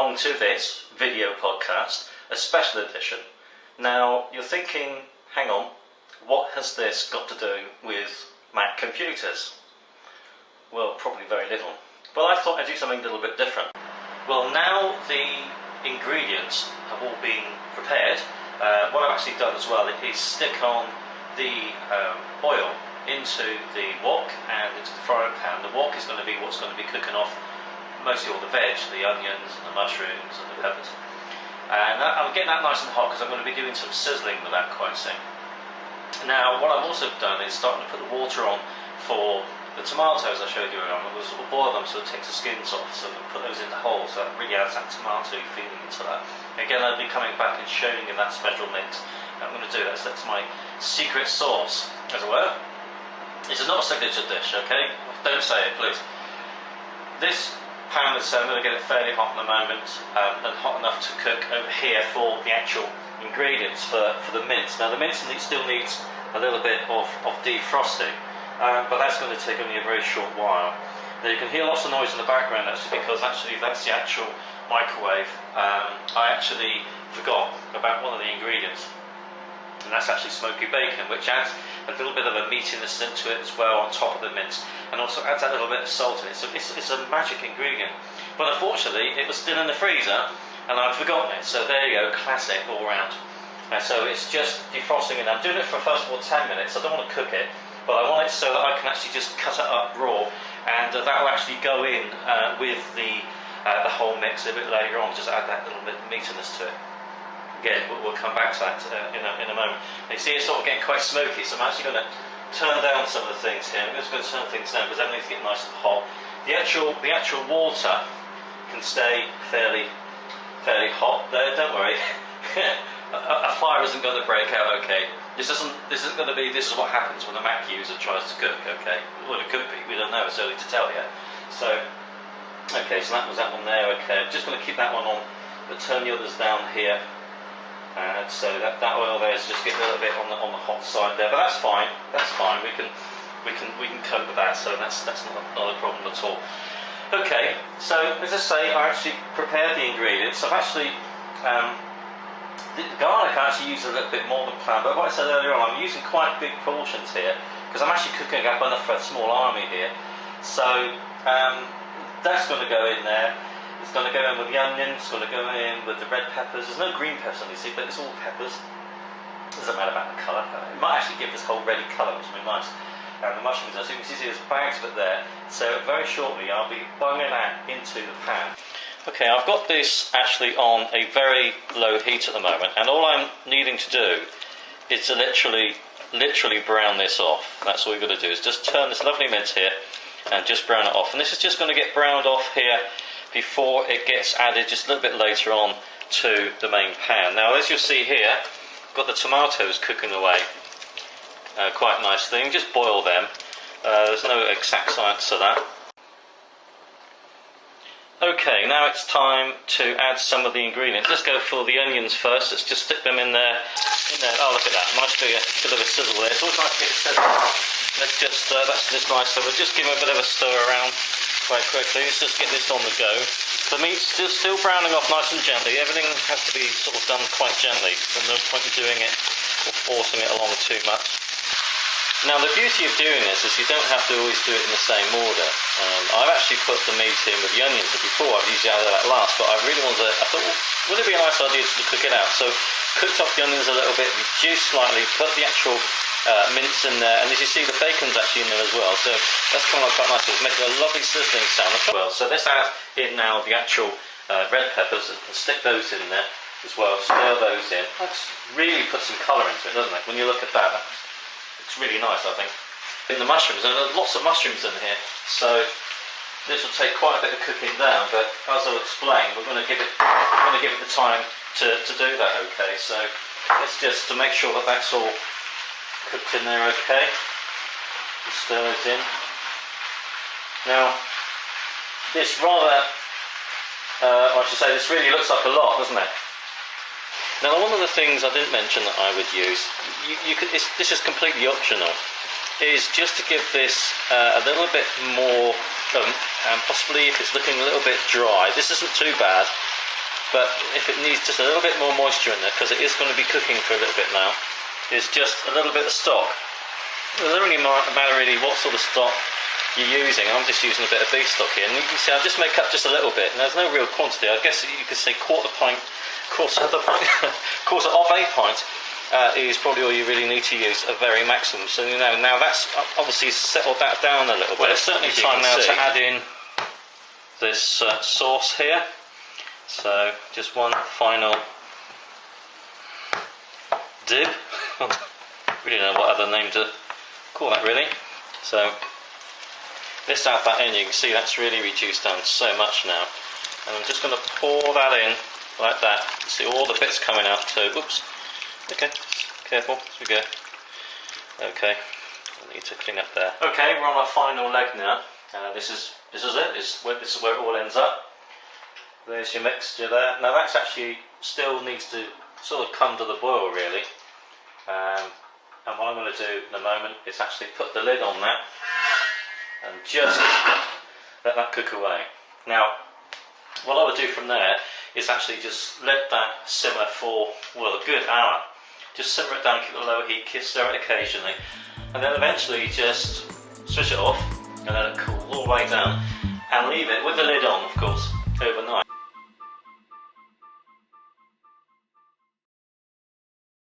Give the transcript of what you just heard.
along to this video podcast, a special edition. Now, you're thinking, hang on, what has this got to do with Mac computers? Well, probably very little. But I thought I'd do something a little bit different. Well, now the ingredients have all been prepared, what I've actually done as well is stick on the oil into the wok and into the frying pan. The wok is going to be what's going to be cooking off mostly all the veg, the onions and the mushrooms and the peppers. And I'm getting that nice and hot because I'm going to be doing some sizzling with that quite soon. Now, what I've also done is starting to put the water on for the tomatoes I showed you earlier on. We'll sort of boil them so it takes the skins off, so we'll put those in the hole, so that really adds that tomato feeling into that. Again, I'll be coming back and showing you that special mix. I'm going to do that, so that's my secret sauce, as it were. This is not a signature dish, okay? Don't say it, please. This pan, as I said, I'm going to get it fairly hot in a moment, and hot enough to cook over here for the actual ingredients for the mince. Now, the mince still needs a little bit of defrosting, but that's going to take only a very short while. Now, you can hear lots of noise in the background actually, because actually that's the actual microwave. I actually forgot about one of the ingredients, and that's actually smoky bacon, which adds a little bit of a meatiness into it as well on top of the mince, and also adds that little bit of salt in it. So it's a magic ingredient, but unfortunately it was still in the freezer and I'd forgotten it. So there you go, classic all round. So it's just defrosting, and I'm doing it for first of all 10 minutes. I don't want to cook it, but I want it so that I can actually just cut it up raw, and that will actually go in with the whole mix a bit later on, just add that little bit of meatiness to it. Again, we'll come back to that in a moment. And you see it's sort of getting quite smoky, so I'm actually going to turn down some of the things here. I'm just going to turn things down because that needs to get nice and hot. The actual water can stay fairly hot there, don't worry. a fire isn't going to break out, okay? This isn't going to be, this is what happens when a Mac user tries to cook, okay? Well, it could be, we don't know, it's early to tell yet. So, okay, so that was that one there, okay. I'm just going to keep that one on, but turn the others down here. So that oil there is just getting a little bit on the hot side there, but that's fine. That's fine. We can cope with that. So that's not a problem at all. Okay. So as I say, I actually prepared the ingredients. I've actually the garlic I actually use a little bit more than planned. But what I said earlier on, I'm using quite big portions here because I'm actually cooking up enough for a small army here. So that's going to go in there. It's going to go in with the onions, it's going to go in with the red peppers. There's no green peppers on this, but it's all peppers. It doesn't matter about the colour. It might actually give this whole reddy colour, which would be nice. And the mushrooms, as you can see, there's bags of it there. So very shortly I'll be bunging that into the pan. Okay, I've got this actually on a very low heat at the moment, and all I'm needing to do is to literally brown this off. That's all we've got to do, is just turn this lovely mince here and just brown it off. And this is just going to get browned off here before it gets added just a little bit later on to the main pan. Now, as you'll see here, I've got the tomatoes cooking away quite nicely. You can just boil them. There's no exact science to that. Okay, now it's time to add some of the ingredients. Let's go for the onions first. Let's just stick them in there. Oh, look at that. Nice bit of a sizzle there. It's always nice to get a sizzle. Let's just, that's just nice. So we'll just give them a bit of a stir around quite quickly. Let's just get this on the go. The meat's still browning off nice and gently. Everything has to be sort of done quite gently. There's no point in doing it or forcing it along too much. Now, the beauty of doing this is you don't have to always do it in the same order. I've actually put the meat in with the onions before. I've usually added that last, but I really wanted to, I thought, well, wouldn't it be a nice idea to cook it out? So, cooked off the onions a little bit, reduced slightly, put the actual mince in there, and as you see, the bacon's actually in there as well. So that's coming out quite nicely. It's making a lovely sizzling sound as well. So let's add in now the actual red peppers and stick those in there as well. Stir those in. That's really put some colour into it, doesn't it? When you look at that, it's really nice, I think. In the mushrooms, and there's lots of mushrooms in here, so this will take quite a bit of cooking down. But as I'll explain, we're going to give it the time to do that. Okay, so let's just to make sure that that's all cooked in there. Okay, just stir those in. Now, this rather, I should say, this really looks like a lot, doesn't it? Now, one of the things I didn't mention that I would use, this is completely optional, is just to give this a little bit more oomph, and possibly if it's looking a little bit dry, this isn't too bad, but if it needs just a little bit more moisture in there, because it is going to be cooking for a little bit now, is just a little bit of stock. It doesn't really matter really what sort of stock you're using. I'm just using a bit of beef stock here, and you can see I'll just make up just a little bit, and there's no real quantity. I guess you could say quarter of a pint is probably all you really need to use, a very maximum. So now that's obviously settled that down a little bit. Well, it's certainly time now to add in this sauce here. So just one final dib. Really don't know what other name to call that really. So let's add that in. You can see that's really reduced down so much now, and I'm just going to pour that in like that. You see all the bits coming out. So oops. Okay, careful as we go. Okay, I need to clean up there. Okay, we're on our final leg now. This is it. This is where it all ends up. There's your mixture there. Now that's actually still needs to sort of come to the boil really. And what I'm going to do in a moment is actually put the lid on that and just let that cook away. Now, what I would do from there is actually just let that simmer for, well, a good hour. Just simmer it down, keep it low heat, stir it occasionally, and then eventually just switch it off and let it cool all the way down, and leave it with the lid on, of course, overnight.